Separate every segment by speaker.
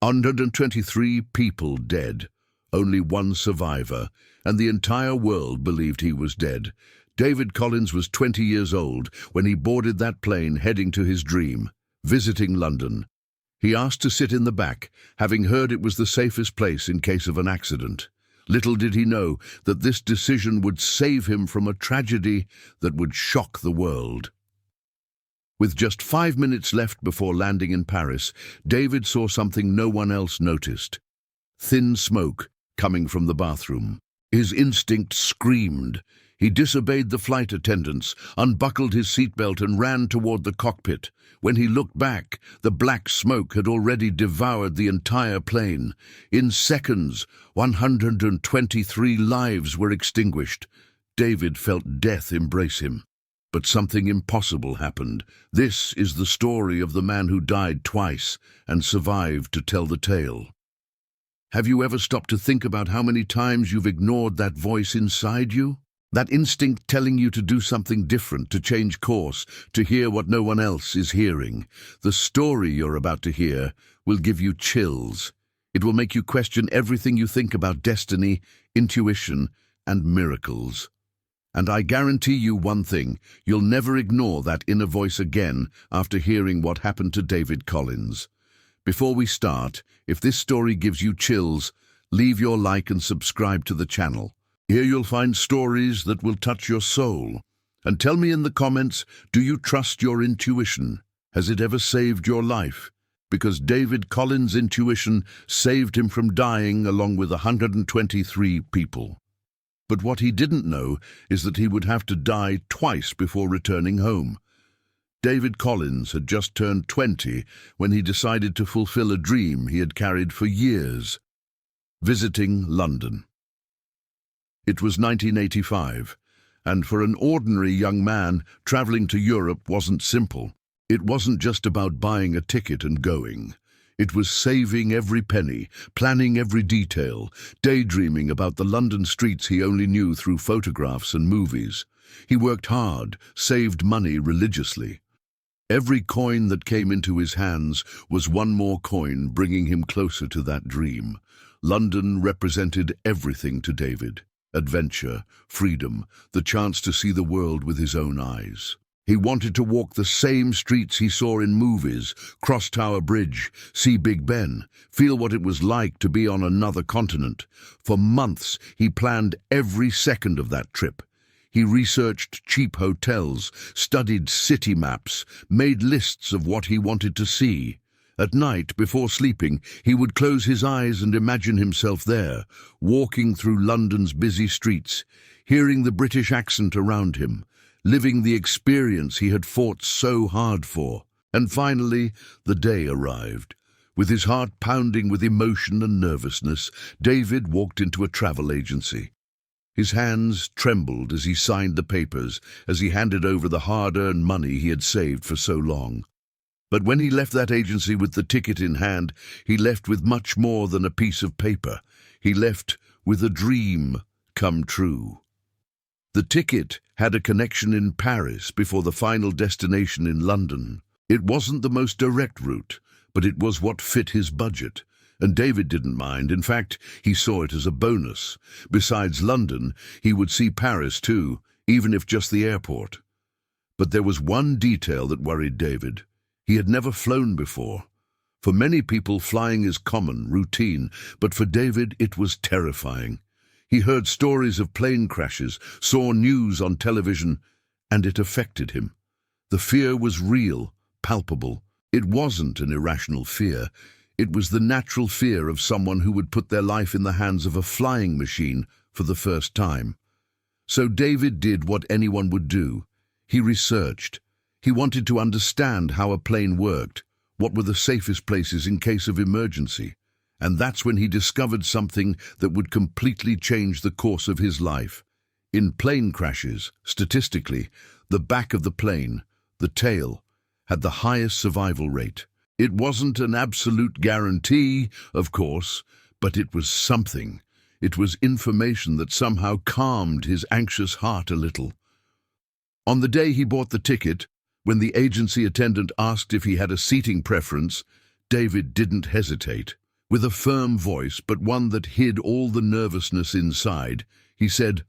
Speaker 1: 123 people dead, only one survivor, and the entire world believed he was dead. David Collins was 20 years old when he boarded that plane heading to his dream, visiting London. He asked to sit in the back, having heard it was the safest place in case of an accident. Little did he know that this decision would save him from a tragedy that would shock the world. With just 5 minutes left before landing in Paris, David saw something no one else noticed. Thin smoke coming from the bathroom. His instinct screamed. He disobeyed the flight attendants, unbuckled his seatbelt and ran toward the cockpit. When he looked back, the black smoke had already devoured the entire plane. In seconds, 123 lives were extinguished. David felt death embrace him. But something impossible happened. This is the story of the man who died twice and survived to tell the tale. Have you ever stopped to think about how many times you've ignored that voice inside you? That instinct telling you to do something different, to change course, to hear what no one else is hearing. The story you're about to hear will give you chills. It will make you question everything you think about destiny, intuition, and miracles. And I guarantee you one thing, you'll never ignore that inner voice again after hearing what happened to David Collins. Before we start, if this story gives you chills, leave your like and subscribe to the channel. Here you'll find stories that will touch your soul. And tell me in the comments, do you trust your intuition? Has it ever saved your life? Because David Collins' intuition saved him from dying along with 123 people. But what he didn't know is that he would have to die twice before returning home. David Collins had just turned 20 when he decided to fulfill a dream he had carried for years: visiting London. It was 1985, and for an ordinary young man, traveling to Europe wasn't simple. It wasn't just about buying a ticket and going. It was saving every penny, planning every detail, daydreaming about the London streets he only knew through photographs and movies. He worked hard, saved money religiously. Every coin that came into his hands was one more coin bringing him closer to that dream. London represented everything to David: adventure, freedom, the chance to see the world with his own eyes. He wanted to walk the same streets he saw in movies, cross Tower Bridge, see Big Ben, feel what it was like to be on another continent. For months, he planned every second of that trip. He researched cheap hotels, studied city maps, made lists of what he wanted to see. At night, before sleeping, he would close his eyes and imagine himself there, walking through London's busy streets, hearing the British accent around him, living the experience he had fought so hard for. And finally, the day arrived. With his heart pounding with emotion and nervousness, David walked into a travel agency. His hands trembled as he signed the papers, as he handed over the hard-earned money he had saved for so long. But when he left that agency with the ticket in hand, he left with much more than a piece of paper. He left with a dream come true. The ticket had a connection in Paris before the final destination in London. It wasn't the most direct route, but it was what fit his budget. And David didn't mind. In fact, he saw it as a bonus. Besides London, he would see Paris too, even if just the airport. But there was one detail that worried David. He had never flown before. For many people, flying is common, routine, but for David it was terrifying. He heard stories of plane crashes, saw news on television, and it affected him. The fear was real, palpable. It wasn't an irrational fear. It was the natural fear of someone who would put their life in the hands of a flying machine for the first time. So David did what anyone would do. He researched. He wanted to understand how a plane worked, what were the safest places in case of emergency. And that's when he discovered something that would completely change the course of his life. In plane crashes, statistically, the back of the plane, the tail, had the highest survival rate. It wasn't an absolute guarantee, of course, but it was something. It was information that somehow calmed his anxious heart a little. On the day he bought the ticket, when the agency attendant asked if he had a seating preference, David didn't hesitate. With a firm voice, but one that hid all the nervousness inside, he said,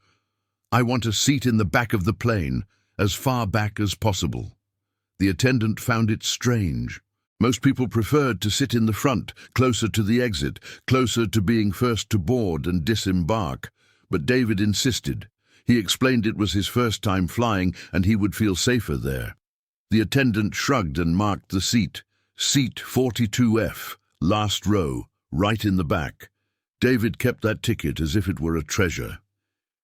Speaker 1: "I want a seat in the back of the plane, as far back as possible." The attendant found it strange. Most people preferred to sit in the front, closer to the exit, closer to being first to board and disembark. But David insisted. He explained it was his first time flying and he would feel safer there. The attendant shrugged and marked the seat. Seat 42F, last row, right in the back. David kept that ticket as if it were a treasure.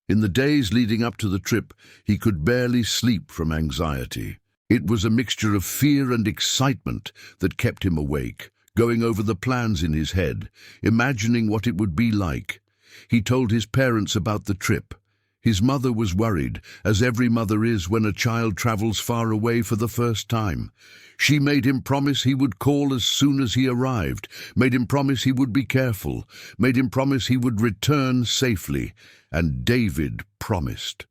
Speaker 1: In the days leading up to the trip, he could barely sleep from anxiety. It was a mixture of fear and excitement that kept him awake, going over the plans in his head, imagining what it would be like. He told his parents about the trip. His mother was worried, as every mother is when a child travels far away for the first time. She made him promise he would call as soon as he arrived, made him promise he would be careful, made him promise he would return safely, and David promised.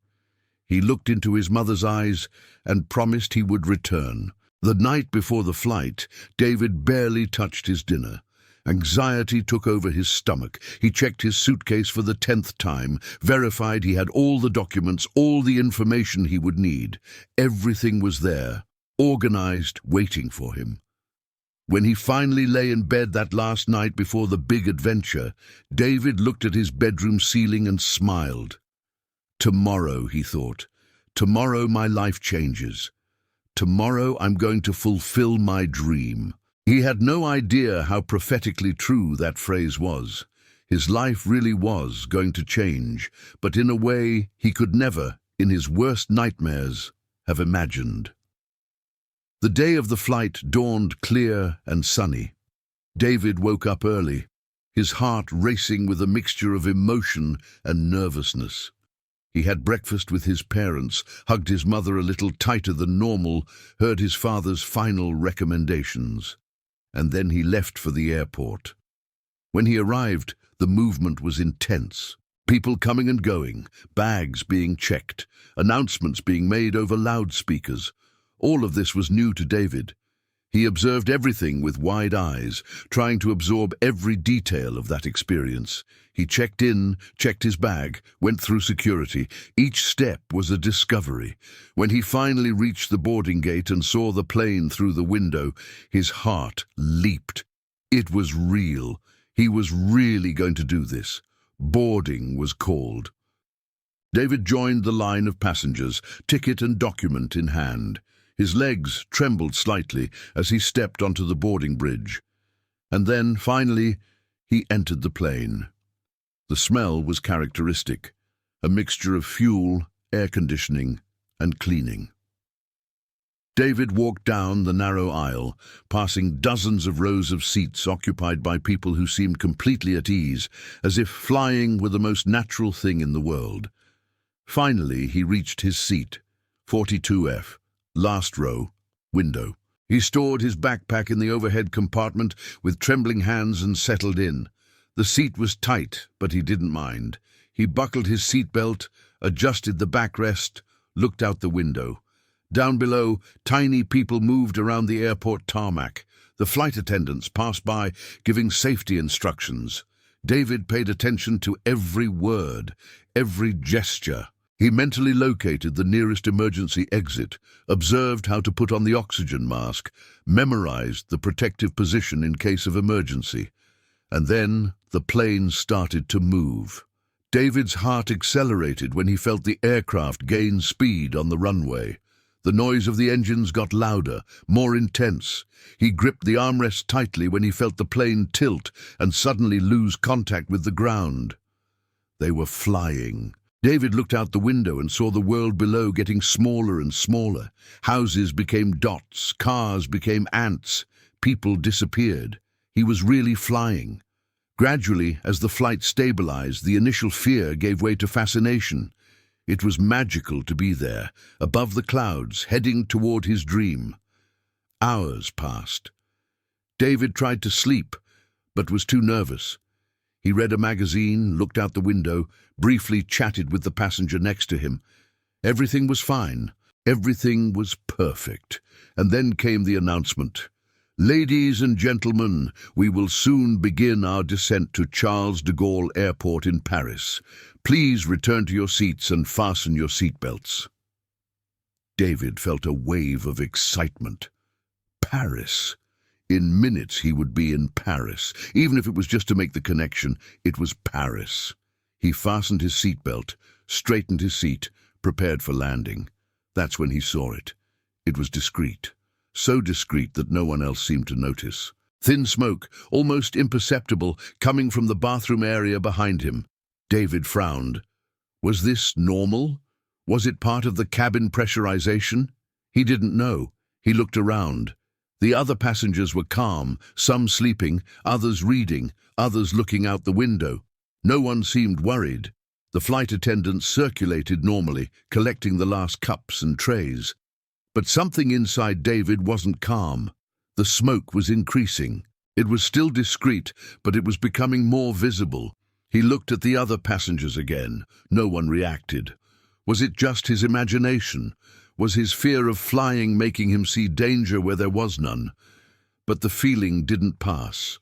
Speaker 1: He looked into his mother's eyes and promised he would return. The night before the flight, David barely touched his dinner. Anxiety took over his stomach. He checked his suitcase for the 10th time, verified he had all the documents, all the information he would need. Everything was there, organized, waiting for him. When he finally lay in bed that last night before the big adventure, David looked at his bedroom ceiling and smiled. Tomorrow, he thought, tomorrow my life changes. Tomorrow I'm going to fulfill my dream. He had no idea how prophetically true that phrase was. His life really was going to change, but in a way he could never, in his worst nightmares, have imagined. The day of the flight dawned clear and sunny. David woke up early, his heart racing with a mixture of emotion and nervousness. He had breakfast with his parents, hugged his mother a little tighter than normal, heard his father's final recommendations. And then he left for the airport. When he arrived, the movement was intense. People coming and going, bags being checked, announcements being made over loudspeakers. All of this was new to David. He observed everything with wide eyes, trying to absorb every detail of that experience. He checked in, checked his bag, went through security. Each step was a discovery. When he finally reached the boarding gate and saw the plane through the window, his heart leaped. It was real. He was really going to do this. Boarding was called. David joined the line of passengers, ticket and document in hand. His legs trembled slightly as he stepped onto the boarding bridge. And then, finally, he entered the plane. The smell was characteristic, a mixture of fuel, air conditioning, and cleaning. David walked down the narrow aisle, passing dozens of rows of seats occupied by people who seemed completely at ease, as if flying were the most natural thing in the world. Finally, he reached his seat, 42F. Last row, window. He stored his backpack in the overhead compartment with trembling hands and settled in. The seat was tight, but he didn't mind. He buckled his seatbelt, adjusted the backrest, looked out the window. Down below, tiny people moved around the airport tarmac. The flight attendants passed by, giving safety instructions. David paid attention to every word, every gesture. He mentally located the nearest emergency exit, observed how to put on the oxygen mask, memorized the protective position in case of emergency. And then the plane started to move. David's heart accelerated when he felt the aircraft gain speed on the runway. The noise of the engines got louder, more intense. He gripped the armrest tightly when he felt the plane tilt and suddenly lose contact with the ground. They were flying. David looked out the window and saw the world below getting smaller and smaller. Houses became dots, cars became ants, people disappeared. He was really flying. Gradually, as the flight stabilized, the initial fear gave way to fascination. It was magical to be there, above the clouds, heading toward his dream. Hours passed. David tried to sleep, but was too nervous. He read a magazine, looked out the window, briefly chatted with the passenger next to him. Everything was fine. Everything was perfect. And then came the announcement. Ladies and gentlemen, we will soon begin our descent to Charles de Gaulle Airport in Paris. Please return to your seats and fasten your seatbelts. David felt a wave of excitement. Paris. In minutes he would be in Paris. Even if it was just to make the connection, it was Paris. He fastened his seatbelt, straightened his seat, prepared for landing. That's when he saw it. It was discreet. So discreet that no one else seemed to notice. Thin smoke, almost imperceptible, coming from the bathroom area behind him. David frowned. Was this normal? Was it part of the cabin pressurization? He didn't know. He looked around. The other passengers were calm, some sleeping, others reading, others looking out the window. No one seemed worried. The flight attendants circulated normally, collecting the last cups and trays. But something inside David wasn't calm. The smoke was increasing. It was still discreet, but it was becoming more visible. He looked at the other passengers again. No one reacted. Was it just his imagination? Was his fear of flying making him see danger where there was none? But the feeling didn't pass.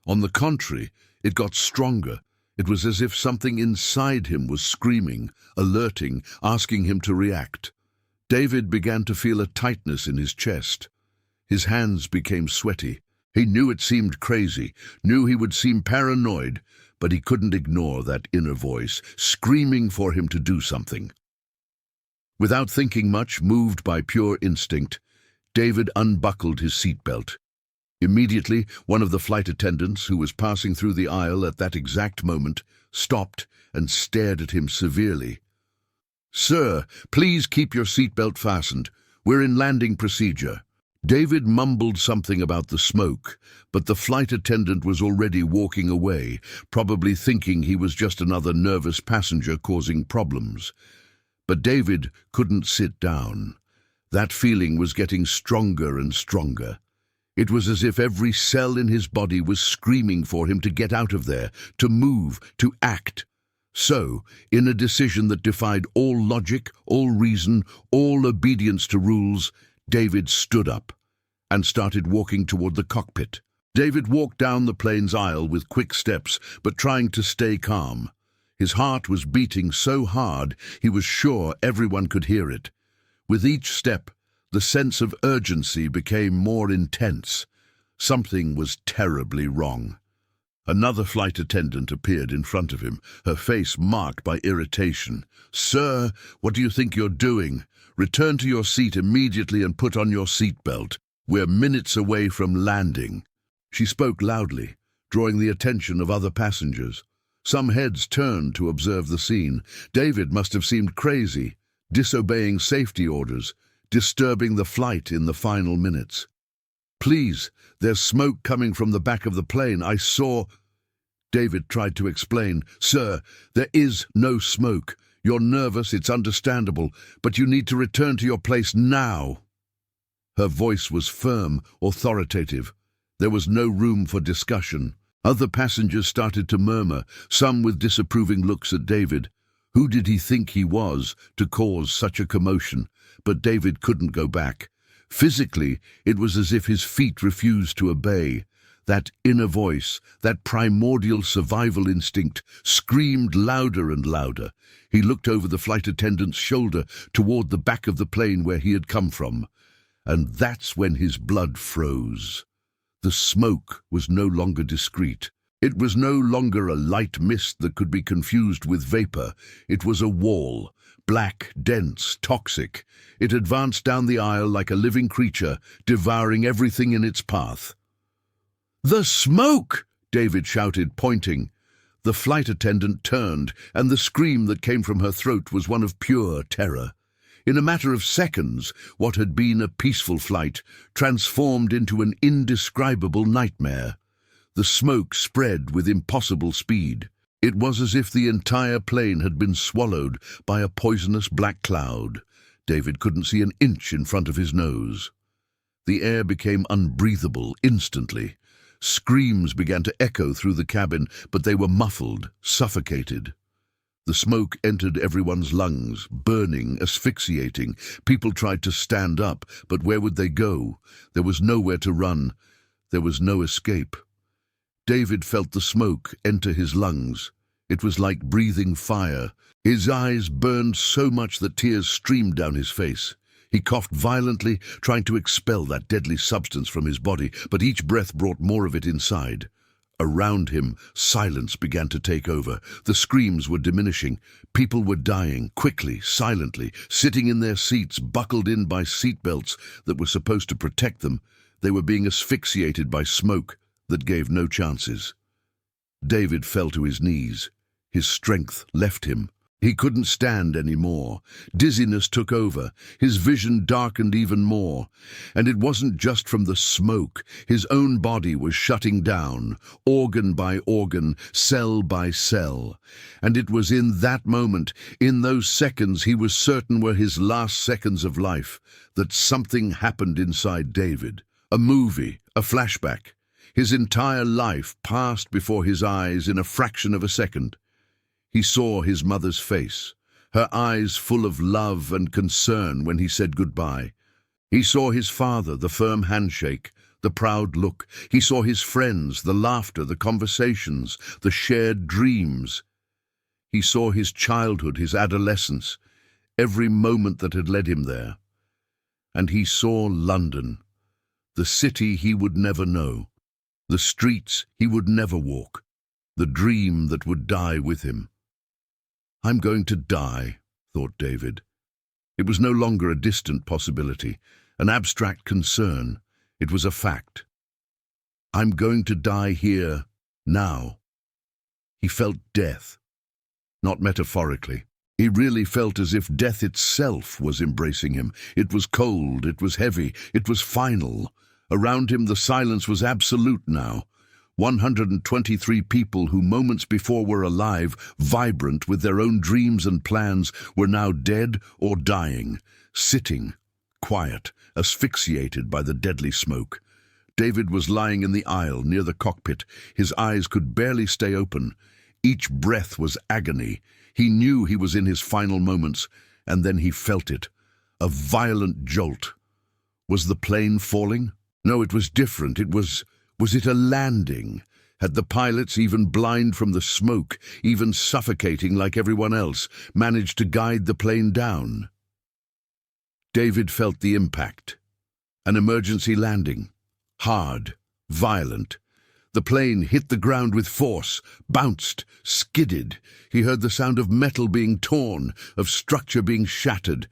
Speaker 1: On the contrary, it got stronger. It was as if something inside him was screaming, alerting, asking him to react. David began to feel a tightness in his chest. His hands became sweaty. He knew it seemed crazy, knew he would seem paranoid, but he couldn't ignore that inner voice, screaming for him to do something. Without thinking much, moved by pure instinct, David unbuckled his seatbelt. Immediately, one of the flight attendants, who was passing through the aisle at that exact moment, stopped and stared at him severely. "Sir, please keep your seatbelt fastened. We're in landing procedure." David mumbled something about the smoke, but the flight attendant was already walking away, probably thinking he was just another nervous passenger causing problems. But David couldn't sit down. That feeling was getting stronger and stronger. It was as if every cell in his body was screaming for him to get out of there, to move, to act. So, in a decision that defied all logic, all reason, all obedience to rules, David stood up and started walking toward the cockpit. David walked down the plane's aisle with quick steps, but trying to stay calm. His heart was beating so hard he was sure everyone could hear it. With each step, the sense of urgency became more intense. Something was terribly wrong. Another flight attendant appeared in front of him, her face marked by irritation. "Sir, what do you think you're doing? Return to your seat immediately and put on your seatbelt. We're minutes away from landing." She spoke loudly, drawing the attention of other passengers. Some heads turned to observe the scene. David must have seemed crazy, disobeying safety orders, disturbing the flight in the final minutes. "Please, there's smoke coming from the back of the plane. I saw—" David tried to explain. "Sir, there is no smoke. You're nervous, it's understandable, but you need to return to your place now." Her voice was firm, authoritative. There was no room for discussion. Other passengers started to murmur, some with disapproving looks at David. Who did he think he was to cause such a commotion? But David couldn't go back. Physically, it was as if his feet refused to obey. That inner voice, that primordial survival instinct, screamed louder and louder. He looked over the flight attendant's shoulder toward the back of the plane where he had come from. And that's when his blood froze. The smoke was no longer discreet. It was no longer a light mist that could be confused with vapor. It was a wall, black, dense, toxic. It advanced down the aisle like a living creature, devouring everything in its path. "The smoke!" David shouted, pointing. The flight attendant turned, and the scream that came from her throat was one of pure terror. In a matter of seconds, what had been a peaceful flight transformed into an indescribable nightmare. The smoke spread with impossible speed. It was as if the entire plane had been swallowed by a poisonous black cloud. David couldn't see an inch in front of his nose. The air became unbreathable instantly. Screams began to echo through the cabin, but they were muffled, suffocated. The smoke entered everyone's lungs, burning, asphyxiating. People tried to stand up, but where would they go? There was nowhere to run. There was no escape. David felt the smoke enter his lungs. It was like breathing fire. His eyes burned so much that tears streamed down his face. He coughed violently, trying to expel that deadly substance from his body, but each breath brought more of it inside. Around him, silence began to take over. The screams were diminishing. People were dying, quickly, silently, sitting in their seats, buckled in by seatbelts that were supposed to protect them. They were being asphyxiated by smoke that gave no chances. David fell to his knees. His strength left him. He couldn't stand any more. Dizziness took over. His vision darkened even more. And it wasn't just from the smoke. His own body was shutting down, organ by organ, cell by cell. And it was in that moment, in those seconds he was certain were his last seconds of life, that something happened inside David. A movie, a flashback. His entire life passed before his eyes in a fraction of a second. He saw his mother's face, her eyes full of love and concern when he said goodbye. He saw his father, the firm handshake, the proud look. He saw his friends, the laughter, the conversations, the shared dreams. He saw his childhood, his adolescence, every moment that had led him there. And he saw London, the city he would never know, the streets he would never walk, the dream that would die with him. "I'm going to die," thought David. It was no longer a distant possibility, an abstract concern. It was a fact. "I'm going to die here, now." He felt death, not metaphorically. He really felt as if death itself was embracing him. It was cold, it was heavy, it was final. Around him the silence was absolute now. 123 people who moments before were alive, vibrant with their own dreams and plans, were now dead or dying, sitting, quiet, asphyxiated by the deadly smoke. David was lying in the aisle near the cockpit. His eyes could barely stay open. Each breath was agony. He knew he was in his final moments, and then he felt it. A violent jolt. Was the plane falling? No, it was different. Was it a landing? Had the pilots, even blind from the smoke, even suffocating like everyone else, managed to guide the plane down? David felt the impact. An emergency landing. Hard, violent. The plane hit the ground with force, bounced, skidded. He heard the sound of metal being torn, of structure being shattered.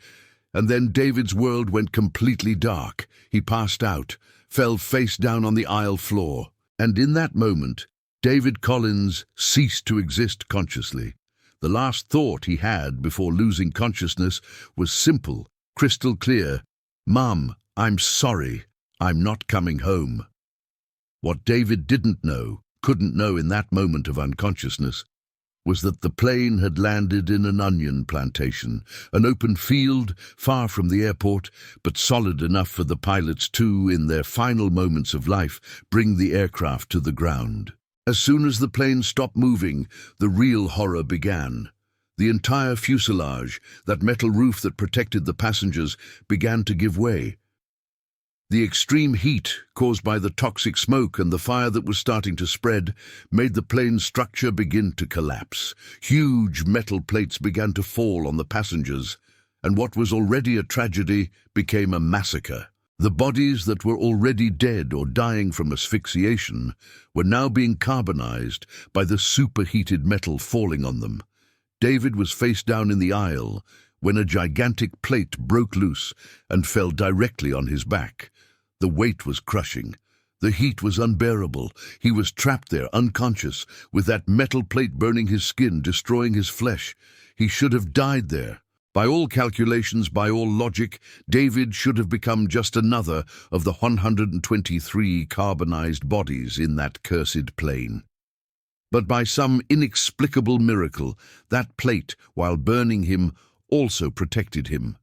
Speaker 1: And then David's world went completely dark. He passed out, fell face down on the aisle floor. And in that moment, David Collins ceased to exist consciously. The last thought he had before losing consciousness was simple, crystal clear. "Mum, I'm sorry. I'm not coming home." What David didn't know, couldn't know in that moment of unconsciousness, was that the plane had landed in an onion plantation, an open field far from the airport, but solid enough for the pilots to, in their final moments of life, bring the aircraft to the ground. As soon as the plane stopped moving, the real horror began. The entire fuselage, that metal roof that protected the passengers, began to give way. The extreme heat caused by the toxic smoke and the fire that was starting to spread made the plane's structure begin to collapse. Huge metal plates began to fall on the passengers, and what was already a tragedy became a massacre. The bodies that were already dead or dying from asphyxiation were now being carbonized by the superheated metal falling on them. David was face down in the aisle when a gigantic plate broke loose and fell directly on his back. The weight was crushing. The heat was unbearable. He was trapped there, unconscious, with that metal plate burning his skin, destroying his flesh. He should have died there. By all calculations, by all logic, David should have become just another of the 123 carbonized bodies in that cursed plane. But by some inexplicable miracle, that plate, while burning him, also protected him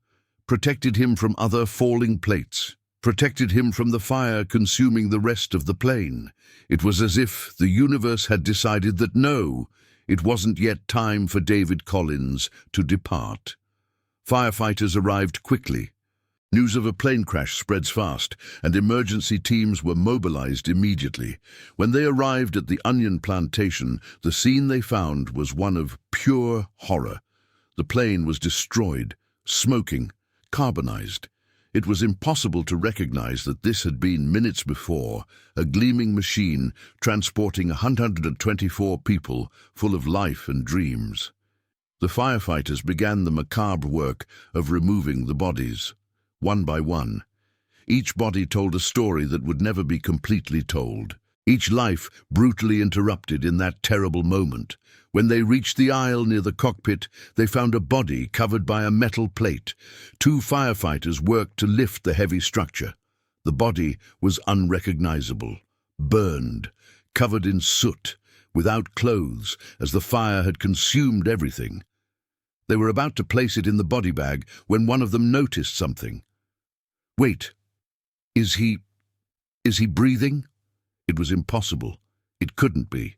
Speaker 1: from other falling plates, protected him from the fire consuming the rest of the plane. It was as if the universe had decided that no, it wasn't yet time for David Collins to depart. Firefighters arrived quickly. News of a plane crash spreads fast, and emergency teams were mobilized immediately. When they arrived at the onion plantation, the scene they found was one of pure horror. The plane was destroyed, smoking, carbonized. It was impossible to recognize that this had been minutes before, a gleaming machine transporting 124 people full of life and dreams. The firefighters began the macabre work of removing the bodies, one by one. Each body told a story that would never be completely told. Each life brutally interrupted in that terrible moment. When they reached the aisle near the cockpit, they found a body covered by a metal plate. Two firefighters worked to lift the heavy structure. The body was unrecognizable, burned, covered in soot, without clothes, as the fire had consumed everything. They were about to place it in the body bag when one of them noticed something. "Wait, is he breathing?" It was impossible. It couldn't be.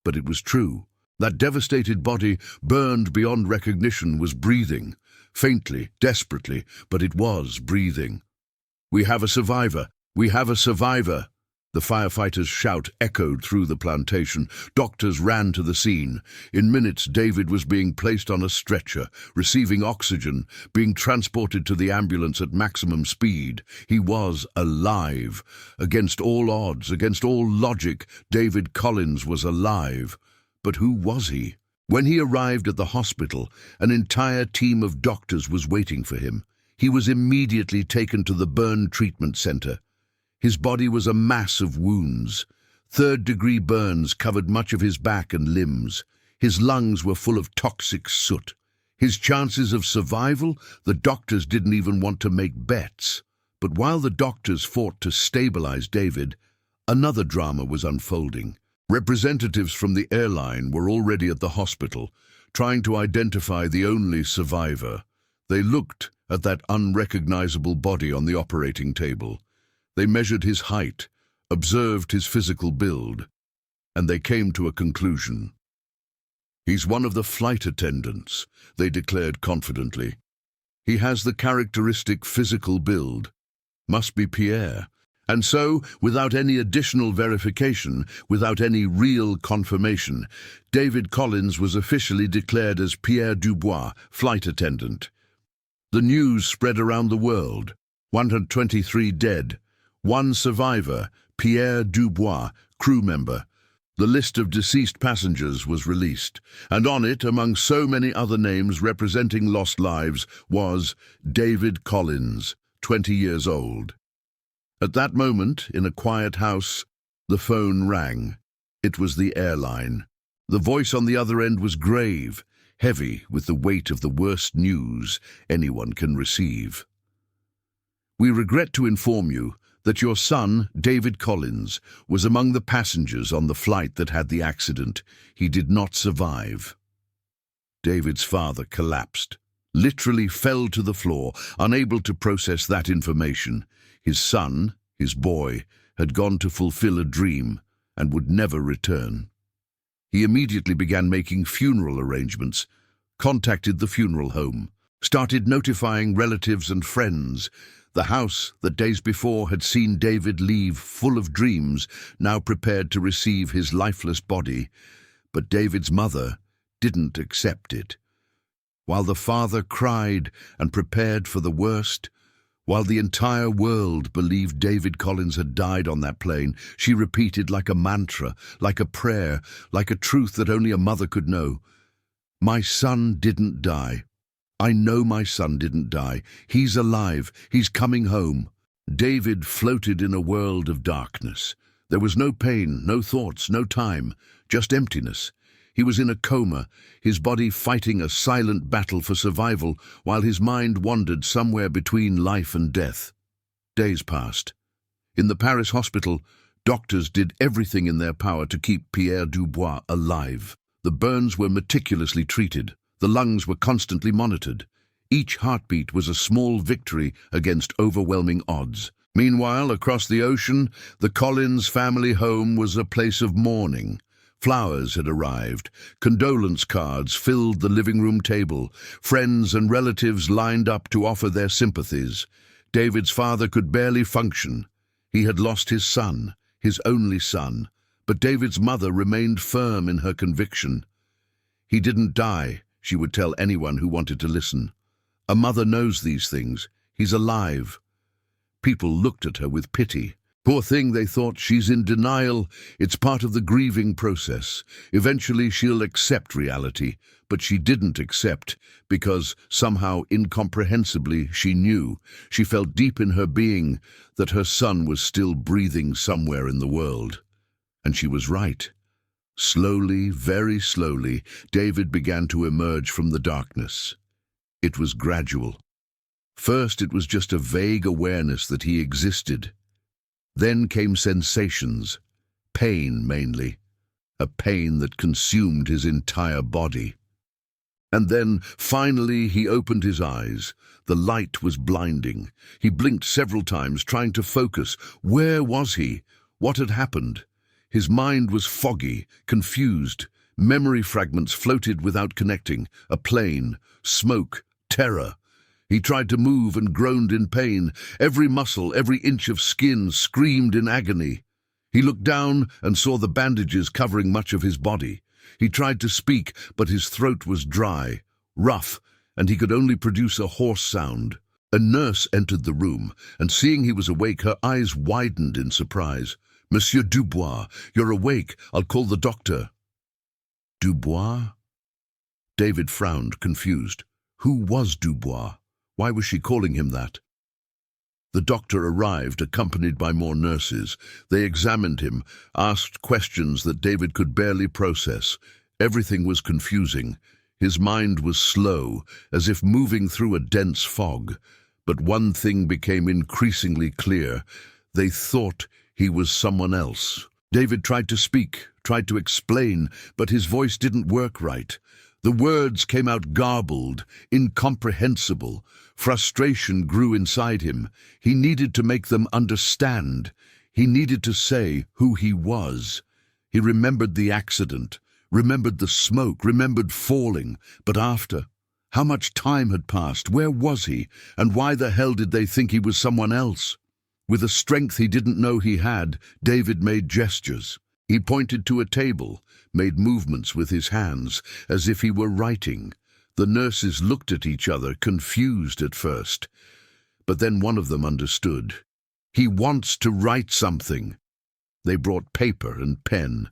Speaker 1: But it was true. That devastated body, burned beyond recognition, was breathing. Faintly, desperately, but it was breathing. "We have a survivor! We have a survivor!" The firefighters' shout echoed through the plantation. Doctors ran to the scene. In minutes, David was being placed on a stretcher, receiving oxygen, being transported to the ambulance at maximum speed. He was alive. Against all odds, against all logic, David Collins was alive. But who was he? When he arrived at the hospital, an entire team of doctors was waiting for him. He was immediately taken to the burn treatment center. His body was a mass of wounds. Third-degree burns covered much of his back and limbs. His lungs were full of toxic soot. His chances of survival, the doctors didn't even want to make bets. But while the doctors fought to stabilize David, another drama was unfolding. Representatives from the airline were already at the hospital, trying to identify the only survivor. They looked at that unrecognizable body on the operating table. They measured his height, observed his physical build, and they came to a conclusion. "He's one of the flight attendants," they declared confidently. "He has the characteristic physical build. Must be Pierre." And so, without any additional verification, without any real confirmation, David Collins was officially declared as Pierre Dubois, flight attendant. The news spread around the world. 123 dead. One survivor, Pierre Dubois, crew member. The list of deceased passengers was released, and on it, among so many other names representing lost lives, was David Collins, 20 years old. At that moment, in a quiet house, the phone rang. It was the airline. The voice on the other end was grave, heavy with the weight of the worst news anyone can receive. "We regret to inform you that your son, David Collins, was among the passengers on the flight that had the accident. He did not survive." David's father collapsed, literally fell to the floor, unable to process that information. His son, his boy, had gone to fulfill a dream and would never return. He immediately began making funeral arrangements, contacted the funeral home, started notifying relatives and friends. The house that days before had seen David leave full of dreams now prepared to receive his lifeless body. But David's mother didn't accept it. While the father cried and prepared for the worst, while the entire world believed David Collins had died on that plane, she repeated like a mantra, like a prayer, like a truth that only a mother could know. "My son didn't die. I know my son didn't die. He's alive. He's coming home." David floated in a world of darkness. There was no pain, no thoughts, no time, just emptiness. He was in a coma, his body fighting a silent battle for survival, while his mind wandered somewhere between life and death. Days passed. In the Paris hospital, doctors did everything in their power to keep Pierre Dubois alive. The burns were meticulously treated. The lungs were constantly monitored. Each heartbeat was a small victory against overwhelming odds. Meanwhile, across the ocean, the Collins family home was a place of mourning. Flowers had arrived. Condolence cards filled the living room table. Friends and relatives lined up to offer their sympathies. David's father could barely function. He had lost his son, his only son, but David's mother remained firm in her conviction. "He didn't die," she would tell anyone who wanted to listen. "A mother knows these things. He's alive." People looked at her with pity. "Poor thing," they thought, "she's in denial. It's part of the grieving process. Eventually she'll accept reality." But she didn't accept, because somehow, incomprehensibly, she knew. She felt deep in her being that her son was still breathing somewhere in the world. And she was right. Slowly, very slowly, David began to emerge from the darkness. It was gradual. First, it was just a vague awareness that he existed. Then came sensations, pain mainly, a pain that consumed his entire body. And then, finally, he opened his eyes. The light was blinding. He blinked several times, trying to focus. Where was he? What had happened? His mind was foggy, confused. Memory fragments floated without connecting. A plane, smoke, terror. He tried to move and groaned in pain. Every muscle, every inch of skin screamed in agony. He looked down and saw the bandages covering much of his body. He tried to speak, but his throat was dry, rough, and he could only produce a hoarse sound. A nurse entered the room, and seeing he was awake, her eyes widened in surprise. "Monsieur Dubois, you're awake. I'll call the doctor." Dubois? David frowned, confused. Who was Dubois? Why was she calling him that? The doctor arrived, accompanied by more nurses. They examined him, asked questions that David could barely process. Everything was confusing. His mind was slow, as if moving through a dense fog. But one thing became increasingly clear. They thought he was someone else. David tried to speak, tried to explain, but his voice didn't work right. The words came out garbled, incomprehensible. Frustration grew inside him. He needed to make them understand. He needed to say who he was. He remembered the accident, remembered the smoke, remembered falling. But after? How much time had passed? Where was he? And why the hell did they think he was someone else? With a strength he didn't know he had, David made gestures. He pointed to a table, made movements with his hands, as if he were writing. The nurses looked at each other, confused at first. But then one of them understood. He wants to write something. They brought paper and pen.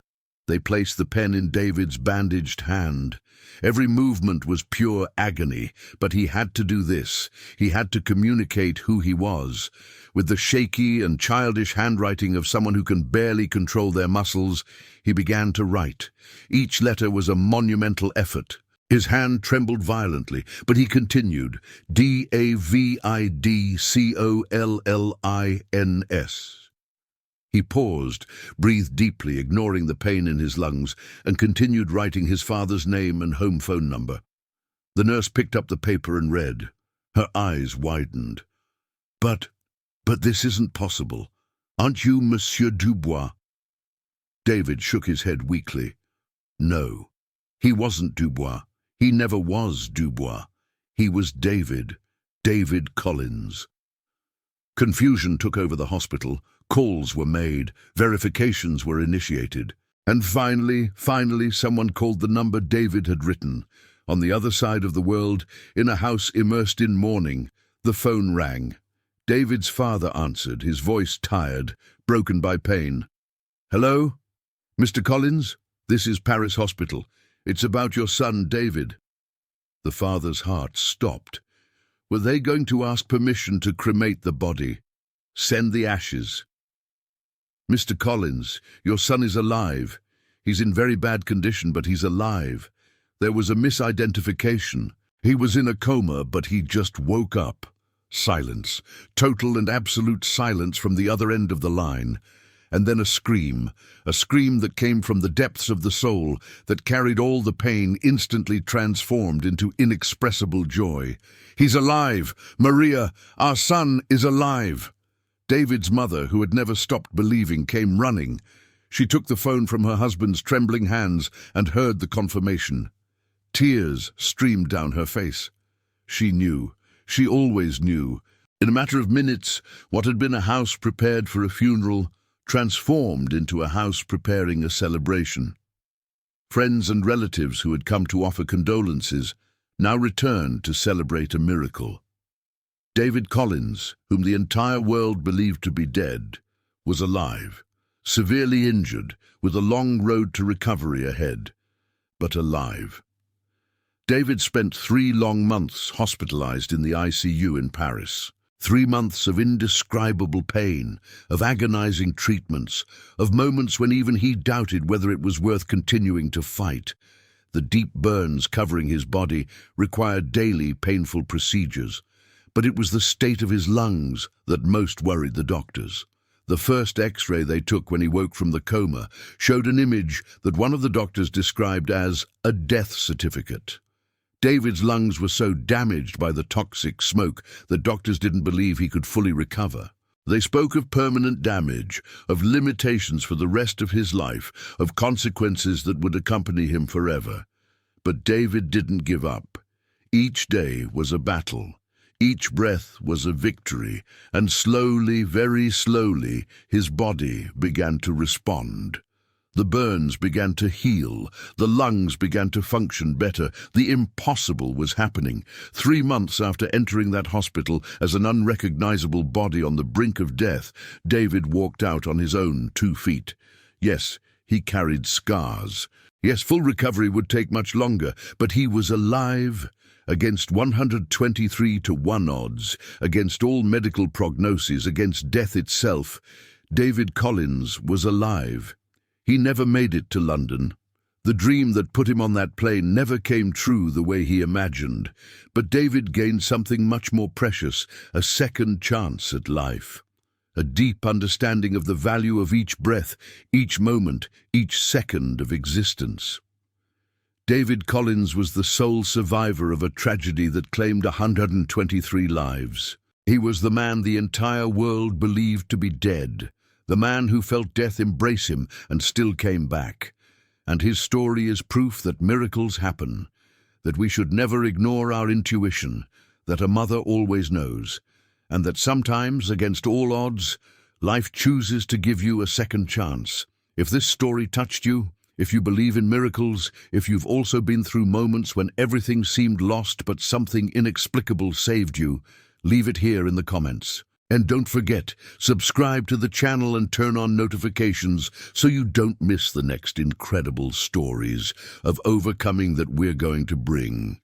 Speaker 1: They placed the pen in David's bandaged hand. Every movement was pure agony, but he had to do this. He had to communicate who he was. With the shaky and childish handwriting of someone who can barely control their muscles, he began to write. Each letter was a monumental effort. His hand trembled violently, but he continued, Davidcollins. He paused, breathed deeply, ignoring the pain in his lungs, and continued writing his father's name and home phone number. The nurse picked up the paper and read. Her eyes widened. But this isn't possible. Aren't you Monsieur Dubois? David shook his head weakly. No, he wasn't Dubois. He never was Dubois. He was David Collins. Confusion took over the hospital. Calls were made, verifications were initiated, and finally, someone called the number David had written. On the other side of the world, in a house immersed in mourning, the phone rang. David's father answered, his voice tired, broken by pain. Hello? Mr. Collins? This is Paris Hospital. It's about your son, David. The father's heart stopped. Were they going to ask permission to cremate the body? Send the ashes? Mr. Collins, your son is alive. He's in very bad condition, but he's alive. There was a misidentification. He was in a coma, but he just woke up. Silence, total and absolute silence from the other end of the line. And then a scream that came from the depths of the soul, that carried all the pain instantly transformed into inexpressible joy. He's alive! Maria, our son is alive! David's mother, who had never stopped believing, came running. She took the phone from her husband's trembling hands and heard the confirmation. Tears streamed down her face. She knew. She always knew. In a matter of minutes, what had been a house prepared for a funeral transformed into a house preparing a celebration. Friends and relatives who had come to offer condolences now returned to celebrate a miracle. David Collins, whom the entire world believed to be dead, was alive, severely injured, with a long road to recovery ahead, but alive. David spent 3 long months hospitalized in the ICU in Paris. 3 months of indescribable pain, of agonizing treatments, of moments when even he doubted whether it was worth continuing to fight. The deep burns covering his body required daily painful procedures, but it was the state of his lungs that most worried the doctors. The first X-ray they took when he woke from the coma showed an image that one of the doctors described as a death certificate. David's lungs were so damaged by the toxic smoke that doctors didn't believe he could fully recover. They spoke of permanent damage, of limitations for the rest of his life, of consequences that would accompany him forever. But David didn't give up. Each day was a battle. Each breath was a victory, and slowly, very slowly, his body began to respond. The burns began to heal, the lungs began to function better, the impossible was happening. 3 months after entering that hospital as an unrecognizable body on the brink of death, David walked out on his own 2 feet. Yes, he carried scars. Yes, full recovery would take much longer, but he was alive. Against 123 to 1 odds, against all medical prognoses, against death itself, David Collins was alive. He never made it to London. The dream that put him on that plane never came true the way he imagined. But David gained something much more precious, a second chance at life. A deep understanding of the value of each breath, each moment, each second of existence. David Collins was the sole survivor of a tragedy that claimed 123 lives. He was the man the entire world believed to be dead. The man who felt death embrace him and still came back. And his story is proof that miracles happen, that we should never ignore our intuition, that a mother always knows, and that sometimes, against all odds, life chooses to give you a second chance. If this story touched you, if you believe in miracles, if you've also been through moments when everything seemed lost but something inexplicable saved you, leave it here in the comments. And don't forget, subscribe to the channel and turn on notifications so you don't miss the next incredible stories of overcoming that we're going to bring.